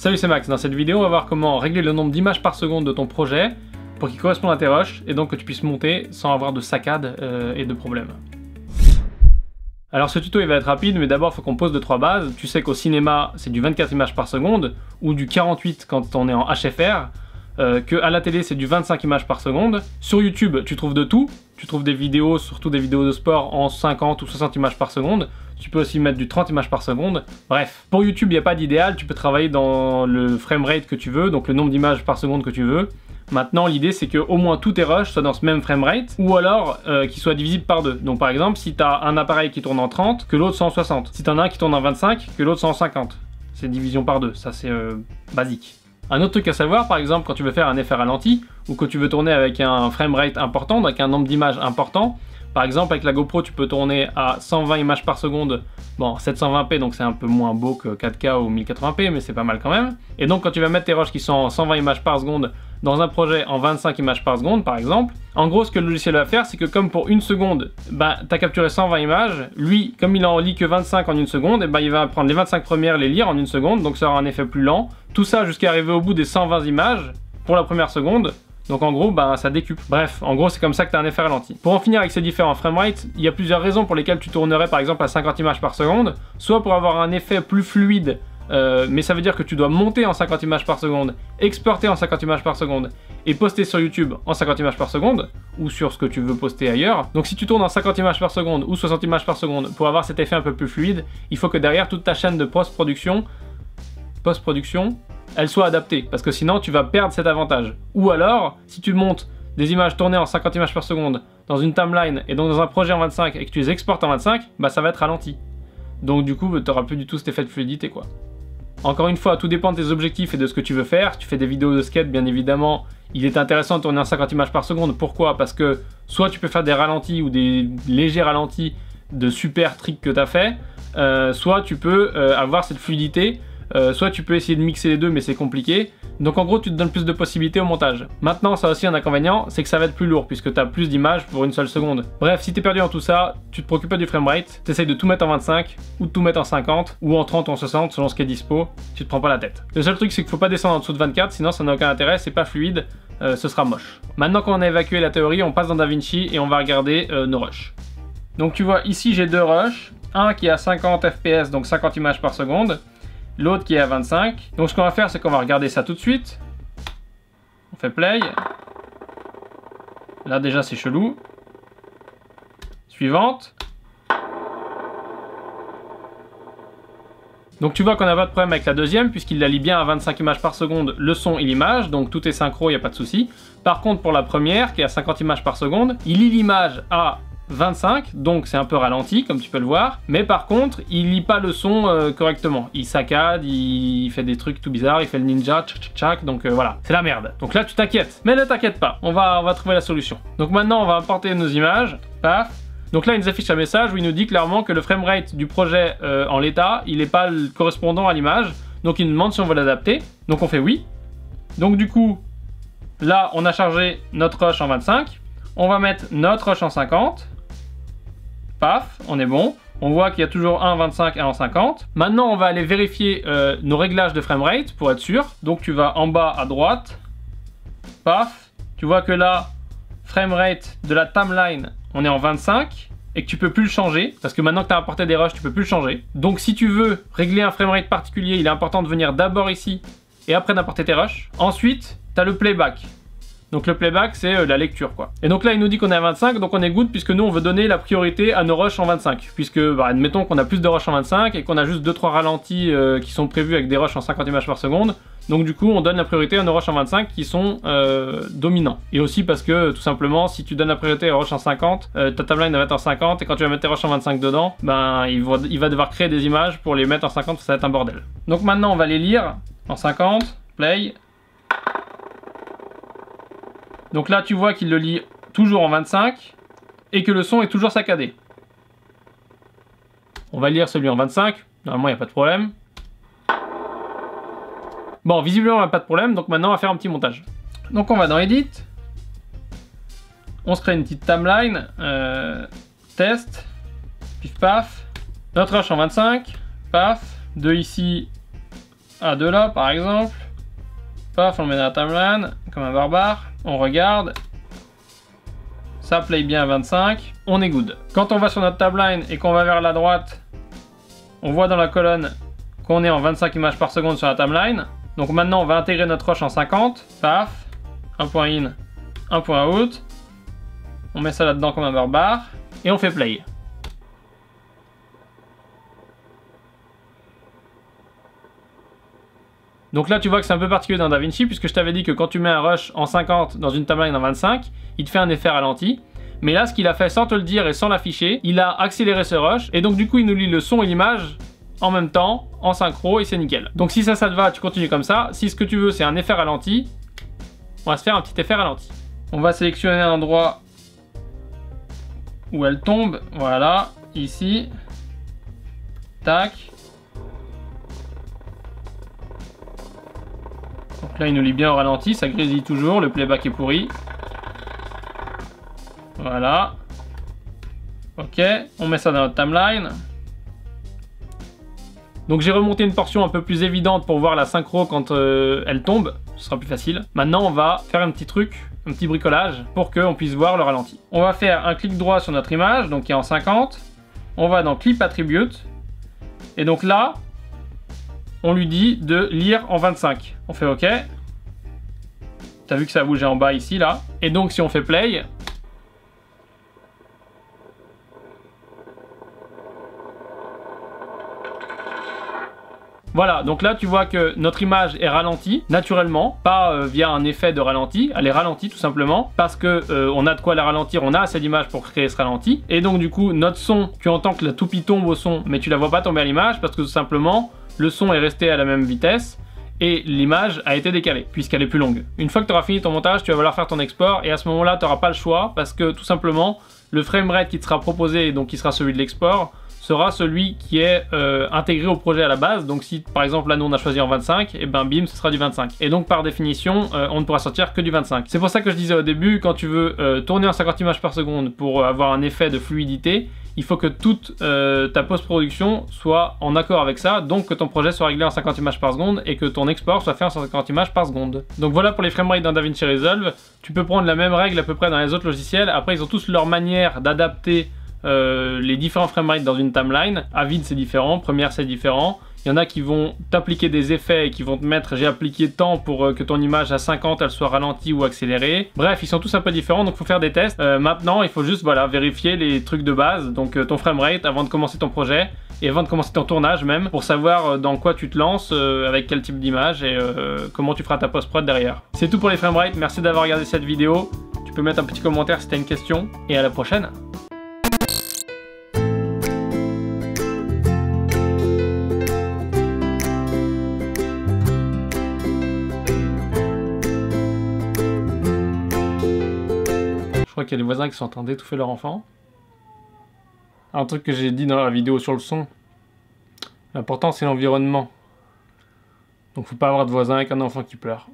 Salut, c'est Max. Dans cette vidéo, on va voir comment régler le nombre d'images par seconde de ton projet pour qu'il corresponde à tes rushs et donc que tu puisses monter sans avoir de saccades et de problèmes. Alors ce tuto il va être rapide, mais d'abord il faut qu'on pose 2-3 bases. Tu sais qu'au cinéma c'est du 24 images par seconde ou du 48 quand on est en HFR, qu'à la télé c'est du 25 images par seconde. Sur YouTube tu trouves de tout, tu trouves des vidéos, surtout des vidéos de sport en 50 ou 60 images par seconde. Tu peux aussi mettre du 30 images par seconde. Bref, pour YouTube il n'y a pas d'idéal, tu peux travailler dans le framerate que tu veux, donc le nombre d'images par seconde que tu veux. Maintenant, l'idée c'est que au moins tous tes rushs soient dans ce même framerate, ou alors qu'ils soient divisibles par 2. Donc par exemple, si tu as un appareil qui tourne en 30, que l'autre soit en 60. Si tu en as un qui tourne en 25, que l'autre soit en 50. C'est division par 2, ça c'est basique. Un autre truc à savoir, par exemple, quand tu veux faire un effet ralenti, ou que tu veux tourner avec un framerate important, avec un nombre d'images important, par exemple avec la GoPro tu peux tourner à 120 images par seconde, bon 720p donc c'est un peu moins beau que 4K ou 1080p mais c'est pas mal quand même. Et donc quand tu vas mettre tes rushs qui sont en 120 images par seconde dans un projet en 25 images par seconde par exemple, en gros ce que le logiciel va faire c'est que comme pour une seconde, bah, tu as capturé 120 images, lui comme il en lit que 25 en une seconde, et bah, il va prendre les 25 premières, les lire en une seconde, donc ça aura un effet plus lent. Tout ça jusqu'à arriver au bout des 120 images pour la première seconde. Donc en gros, bah, ça décuple. Bref, en gros, c'est comme ça que tu as un effet ralenti. Pour en finir avec ces différents framerates, il y a plusieurs raisons pour lesquelles tu tournerais par exemple à 50 images par seconde. Soit pour avoir un effet plus fluide, mais ça veut dire que tu dois monter en 50 images par seconde, exporter en 50 images par seconde et poster sur YouTube en 50 images par seconde, ou sur ce que tu veux poster ailleurs. Donc si tu tournes en 50 images par seconde ou 60 images par seconde, pour avoir cet effet un peu plus fluide, il faut que derrière toute ta chaîne de post-production, elle soit adaptée, parce que sinon tu vas perdre cet avantage. Ou alors, si tu montes des images tournées en 50 images par seconde dans une timeline et donc dans un projet en 25 et que tu les exportes en 25, bah ça va être ralenti. Donc du coup, tu n'auras plus du tout cet effet de fluidité quoi. Encore une fois, tout dépend de tes objectifs et de ce que tu veux faire. Si tu fais des vidéos de skate, bien évidemment, il est intéressant de tourner en 50 images par seconde. Pourquoi? Parce que soit tu peux faire des ralentis ou des légers ralentis de super tricks que tu as fait, soit tu peux avoir cette fluidité. Soit tu peux essayer de mixer les deux mais c'est compliqué. Donc en gros tu te donnes plus de possibilités au montage. Maintenant ça a aussi un inconvénient, c'est que ça va être plus lourd puisque tu as plus d'images pour une seule seconde. Bref, si tu es perdu en tout ça, tu te préoccupes pas du framerate, tu essayes de tout mettre en 25 ou de tout mettre en 50 ou en 30 ou en 60 selon ce qui est dispo, tu te prends pas la tête. Le seul truc c'est qu'il faut pas descendre en dessous de 24 sinon ça n'a aucun intérêt, c'est pas fluide, ce sera moche. Maintenant qu'on a évacué la théorie, on passe dans DaVinci et on va regarder nos rushs. Donc tu vois ici j'ai deux rushs, un qui est à 50 fps donc 50 images par seconde, l'autre qui est à 25. Donc ce qu'on va faire c'est qu'on va regarder ça tout de suite. On fait play. Là déjà c'est chelou. Suivante. Donc tu vois qu'on n'a pas de problème avec la deuxième puisqu'il la lit bien à 25 images par seconde le son et l'image, donc tout est synchro, il n'y a pas de souci. Par contre pour la première qui est à 50 images par seconde, il lit l'image à 25, donc c'est un peu ralenti comme tu peux le voir, mais par contre il lit pas le son correctement, il saccade, il fait des trucs tout bizarres, il fait le ninja, tchac, donc voilà, c'est la merde. Donc là tu t'inquiètes, mais ne t'inquiète pas, on va trouver la solution. Donc maintenant on va importer nos images, paf. Donc là il nous affiche un message où il nous dit clairement que le framerate du projet en l'état, il n'est pas le correspondant à l'image, donc il nous demande si on veut l'adapter, donc on fait oui. Donc du coup, là on a chargé notre rush en 25, on va mettre notre rush en 50, paf, on est bon. On voit qu'il y a toujours un en 25 et un en 50. Maintenant, on va aller vérifier nos réglages de framerate pour être sûr. Donc, tu vas en bas à droite. Paf. Tu vois que là, framerate de la timeline, on est en 25 et que tu peux plus le changer. Parce que maintenant que tu as importé des rushs, tu peux plus le changer. Donc, si tu veux régler un framerate particulier, il est important de venir d'abord ici et après d'importer tes rushs. Ensuite, tu as le playback. Donc le playback c'est la lecture quoi. Et donc là il nous dit qu'on est à 25, donc on est good puisque nous on veut donner la priorité à nos rushs en 25. Puisque bah, admettons qu'on a plus de rushs en 25 et qu'on a juste 2-3 ralentis qui sont prévus avec des rushs en 50 images par seconde. Donc du coup on donne la priorité à nos rushs en 25 qui sont dominants. Et aussi parce que tout simplement si tu donnes la priorité aux rushs en 50, ta timeline va être en 50 et quand tu vas mettre tes rushs en 25 dedans, ben il va devoir créer des images pour les mettre en 50, ça va être un bordel. Donc maintenant on va les lire en 50, play. Donc là, tu vois qu'il le lit toujours en 25 et que le son est toujours saccadé. On va lire celui en 25. Normalement, il n'y a pas de problème. Bon, visiblement, il n'y a pas de problème. Donc maintenant, on va faire un petit montage. Donc on va dans Edit. On se crée une petite timeline. Test. Pif paf. Notre rush en 25. Paf. De ici A2 là, par exemple. Paf, on le met dans la timeline, comme un barbare. On regarde. Ça play bien à 25. On est good. Quand on va sur notre timeline et qu'on va vers la droite, on voit dans la colonne qu'on est en 25 images par seconde sur la timeline. Donc maintenant, on va intégrer notre rush en 50. Paf. Un point in, un point out. On met ça là-dedans comme un barbare. Et on fait play. Donc là, tu vois que c'est un peu particulier dans DaVinci, puisque je t'avais dit que quand tu mets un rush en 50 dans une timeline en 25, il te fait un effet ralenti. Mais là, ce qu'il a fait sans te le dire et sans l'afficher, il a accéléré ce rush, et donc du coup, il nous lit le son et l'image en même temps, en synchro, et c'est nickel. Donc si ça te va, tu continues comme ça. Si ce que tu veux, c'est un effet ralenti, on va se faire un petit effet ralenti. On va sélectionner un endroit où elle tombe, voilà, ici. Tac. Donc là, il nous lit bien au ralenti, ça grésille toujours, le playback est pourri. Voilà. Ok, on met ça dans notre timeline. Donc j'ai remonté une portion un peu plus évidente pour voir la synchro quand elle tombe, ce sera plus facile. Maintenant, on va faire un petit truc, un petit bricolage, pour qu'on puisse voir le ralenti. On va faire un clic droit sur notre image, donc qui est en 50. On va dans Clip Attribute. Et donc là, on lui dit de lire en 25. On fait OK. T'as vu que ça a bougé en bas ici, là. Et donc si on fait play, voilà, donc là tu vois que notre image est ralentie naturellement, pas via un effet de ralenti, elle est ralentie tout simplement parce que on a de quoi la ralentir, on a assez d'images pour créer ce ralenti. Et donc du coup notre son, tu entends que la toupie tombe au son, mais tu la vois pas tomber à l'image parce que tout simplement le son est resté à la même vitesse et l'image a été décalée puisqu'elle est plus longue. Une fois que tu auras fini ton montage, tu vas vouloir faire ton export et à ce moment là tu n'auras pas le choix parce que tout simplement le framerate qui te sera proposé, donc qui sera celui de l'export, sera celui qui est intégré au projet à la base. Donc si par exemple là nous on a choisi en 25, et ben bim, ce sera du 25. Et donc par définition, on ne pourra sortir que du 25. C'est pour ça que je disais au début, quand tu veux tourner en 50 images par seconde pour avoir un effet de fluidité, il faut que toute ta post-production soit en accord avec ça, donc que ton projet soit réglé en 50 images par seconde et que ton export soit fait en 50 images par seconde. Donc voilà pour les framerates dans DaVinci Resolve. Tu peux prendre la même règle à peu près dans les autres logiciels. Après ils ont tous leur manière d'adapter les différents framerates dans une timeline. Avid c'est différent, Premiere c'est différent. Il y en a qui vont t'appliquer des effets et qui vont te mettre j'ai appliqué tant pour que ton image à 50 elle soit ralentie ou accélérée. Bref, ils sont tous un peu différents donc il faut faire des tests. Maintenant il faut juste voilà, vérifier les trucs de base, donc ton framerate avant de commencer ton projet et avant de commencer ton tournage même, pour savoir dans quoi tu te lances, avec quel type d'image et comment tu feras ta post-prod derrière. C'est tout pour les framerates, merci d'avoir regardé cette vidéo. Tu peux mettre un petit commentaire si tu as une question et à la prochaine. Je crois qu'il y a des voisins qui sont en train d'étouffer leur enfant. Un truc que j'ai dit dans la vidéo sur le son. L'important c'est l'environnement. Donc faut pas avoir de voisins avec un enfant qui pleure.